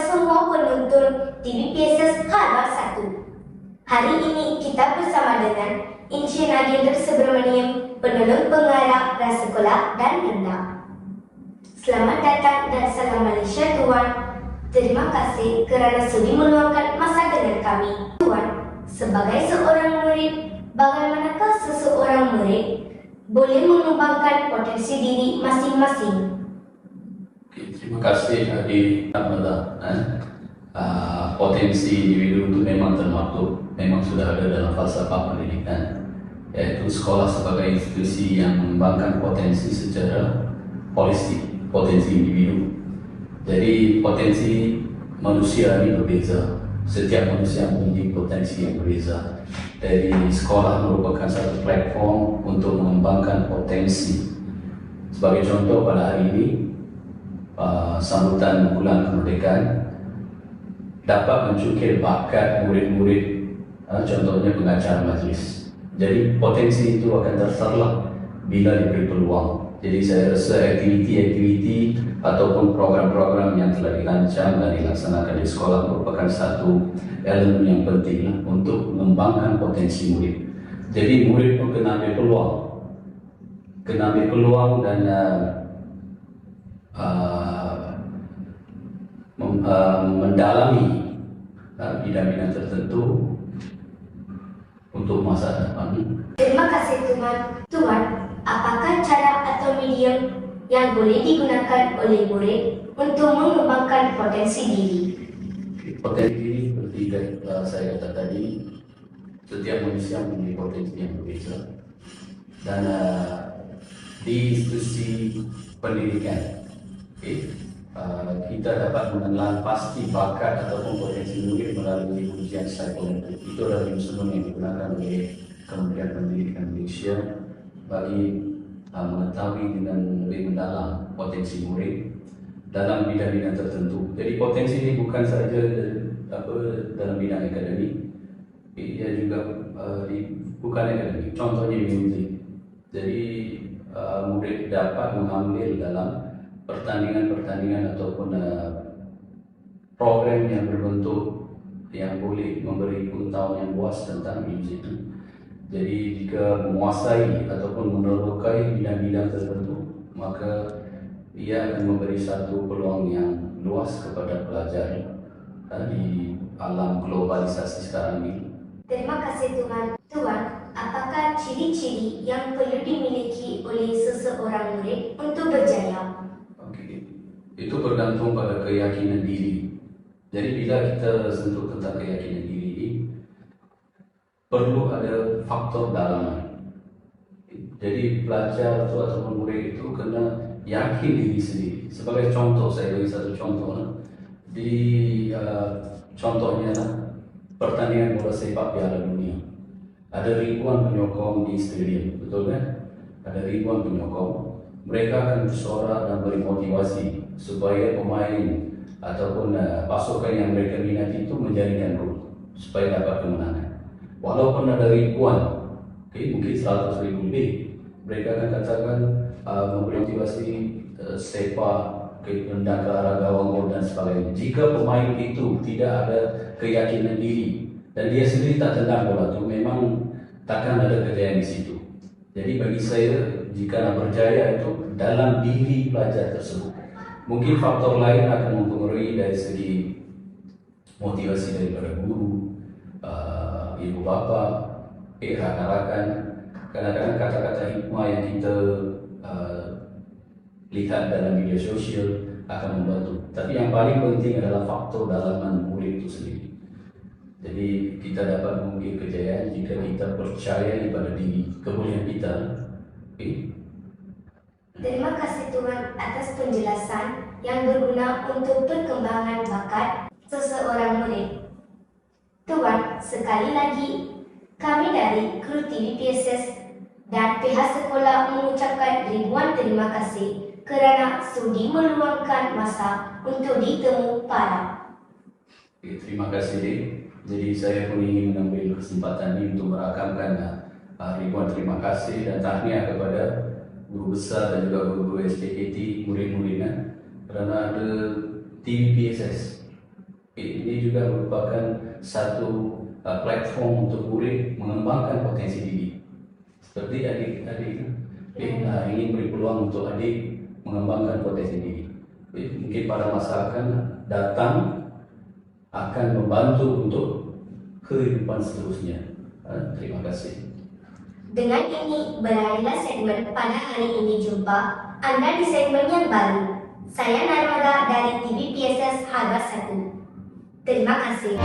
semua penonton TVPSS Harbar 1. Hari ini kita bersama dengan Encik Nagendra Subramaniam, penolong pengarah prasekolah dan rendah. Selamat datang dan salam Malaysia Tuan. Terima kasih kerana sudi meluangkan masa dengan kami. Tuan, sebagai seorang murid, bagaimanakah seseorang murid boleh mengembangkan potensi diri masing-masing? Terima kasih Adi Ahmad. Potensi individu itu memang termaktub, memang sudah ada dalam falsafah pendidikan, yaitu sekolah sebagai institusi yang mengembangkan potensi secara holistik, potensi individu. Jadi potensi manusia ini berbeza, setiap manusia memiliki potensi yang berbeza. Jadi sekolah merupakan satu platform untuk mengembangkan potensi. Sebagai contoh pada hari ini, sambutan bulan kemerdekaan dapat mencukir bakat murid-murid, contohnya pengacara majlis. Jadi potensi itu akan terserlah bila diberi peluang. Jadi saya rasa aktiviti-aktiviti ataupun program-program yang telah dirancang dan dilaksanakan di sekolah merupakan satu elemen yang penting untuk mengembangkan potensi murid. Jadi murid pun kena ambil peluang dan mendalami bidang-bidang tertentu untuk masa depan. Terima kasih Tuan. Apakah cara atau medium yang boleh digunakan oleh murid untuk mengembangkan potensi diri? Potensi diri seperti saya kata tadi, setiap manusia memiliki potensi yang berbeza. Dan di institusi pendidikan, kita dapat mengenal pasti bakat ataupun potensi murid melalui ujian psikometrik. Itu adalah instrumen yang digunakan oleh Kementerian Pendidikan Malaysia bagi mengetahui dengan lebih mendalam potensi murid dalam bidang-bidang tertentu. Jadi potensi ini bukan saja dalam bidang akademik, ia juga bukan akademik. Contohnya music. Jadi murid dapat mengambil dalam pertandingan-pertandingan ataupun program yang berbentuk yang boleh memberi pengetahuan yang luas tentang muzik. Jadi jika menguasai ataupun menerokai bidang-bidang tertentu, maka ia akan memberi satu peluang yang luas kepada pelajar di alam globalisasi sekarang ini. Terima kasih Tuan, apakah ciri-ciri yang perlu dimiliki oleh seseorang murid untuk berjaya? Itu bergantung pada keyakinan diri. Jadi bila kita sentuh tentang keyakinan diri ini, perlu ada faktor dalaman. Jadi pelajar itu ataupun murid itu kena yakin diri sendiri. Sebagai contoh, saya beri satu contoh. Di contohnya pertandingan bola sepak Piala Dunia. Ada ribuan penyokong di stadium, betul kan? Ada ribuan penyokong. Mereka akan bersorak dan beri motivasi supaya pemain ataupun pasukan yang mereka minati itu menjaringkan gol supaya dapat kemenangan. Walaupun ada ribuan, mungkin 100 ribu lebih, mereka akan katakan memberi motivasi sepak hendak ke arah gawang gol dan sebagainya. Jika pemain itu tidak ada keyakinan diri dan dia sendiri tak tendang bola itu, memang takkan ada kejayaan di situ. Jadi bagi saya, jika nak berjaya itu dalam diri pelajar tersebut. Mungkin faktor lain akan mempengaruhi dari segi motivasi daripada guru, ibu bapa, rakan-rakan. Kadang-kadang kata-kata hikmah yang kita lihat dalam media sosial akan membantu. Tapi yang paling penting adalah faktor dalaman murid itu sendiri. Jadi kita dapat mengukir kejayaan jika kita percaya pada diri, kebolehan kita. Terima kasih Tuan atas penjelasan yang berguna untuk perkembangan bakat seseorang murid. Tuan, sekali lagi kami dari kru TVPSS dan pihak sekolah mengucapkan ribuan terima kasih kerana sudi meluangkan masa untuk ditemu para. Terima kasih Dik. Jadi saya pun ingin mengambil kesempatan ini untuk merakamkan ribuan terima kasih dan tahniah kepada guru besar dan juga guru-guru SPKT, murid-muridnya, kerana ada TVPSS Ini juga merupakan satu platform untuk murid mengembangkan potensi diri. Seperti adik-adik ingin beri peluang untuk adik mengembangkan potensi diri. Mungkin pada masa akan datang akan membantu untuk kehidupan seterusnya. Terima kasih. Dengan ini berakhirlah segmen pada hari ini. Jumpa Anda di segmen yang baru. Saya Narmada dari TV PSS Harbar 1. Terima kasih.